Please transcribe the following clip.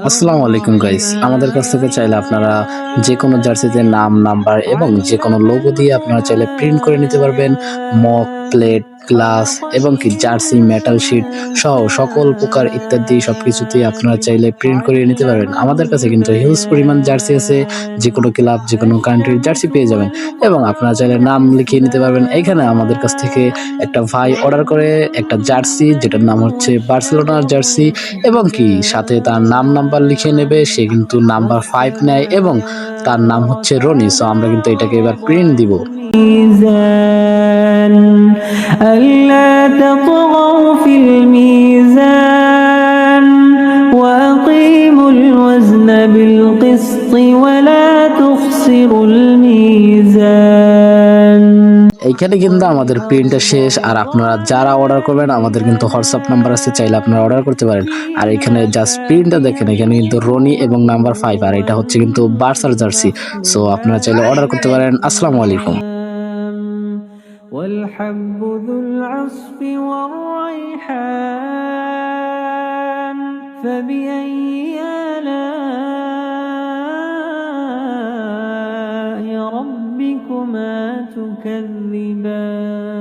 আসসালামু আলাইকুম গাইস, আমাদের কাছ থেকে চাইলে আপনারা যে কোনো জার্সিতে নাম, নাম্বার এবং যে কোনো লোগো দিয়ে আপনারা চাইলে প্রিন্ট করে নিতে পারবেন। মক, প্লেট, গ্লাস এবং কি জার্সি, মেটাল শিট সহ সকল প্রকার ইত্যাদি সবকিছুতেই আপনারা চাইলে প্রিন্ট করে নিতে পারবেন। আমাদের কাছে কিন্তু হিউজ পরিমাণ জার্সি আছে, যে কোনো ক্লাব, যে কোনো কান্ট্রির জার্সি পেয়ে যাবেন এবং আপনারা চাইলে নাম লিখিয়ে নিতে পারবেন। এইখানে আমাদের কাছ থেকে একটা ভাই অর্ডার করে একটা জার্সি, যেটার নাম হচ্ছে বার্সেলোনার জার্সি, এবং কি সাথে তার নাম নাম্বার লিখে নেবে। সে কিন্তু নাম্বার 5 নেয় এবং তার নাম হচ্ছে রনি। সো আমরা কিন্তু এটাকে এবার প্রিন্ট দিব। ألا تطغوا في الميزان وأقيموا الوزن بالقسط ولا تخسروا الميزان। এইখানে কিন্তু আমাদের প্রিন্টটা শেষ। আর আপনারা যারা অর্ডার করবেন, আমাদের কিন্তু হোয়াটসঅ্যাপ নাম্বার আছে, চাইলে আপনারা অর্ডার করতে পারেন। আর এখানে জাস্ট প্রিন্টটা দেখেন, এখানে কিন্তু রনি এবং নাম্বার 5, আর এটা হচ্ছে কিন্তু বার্সার জার্সি। সো আপনারা চাইলে অর্ডার করতে পারেন। আসসালামু আলাইকুম। والحب ذو العصف والريحان فبأي آلاء ربكما تكذبان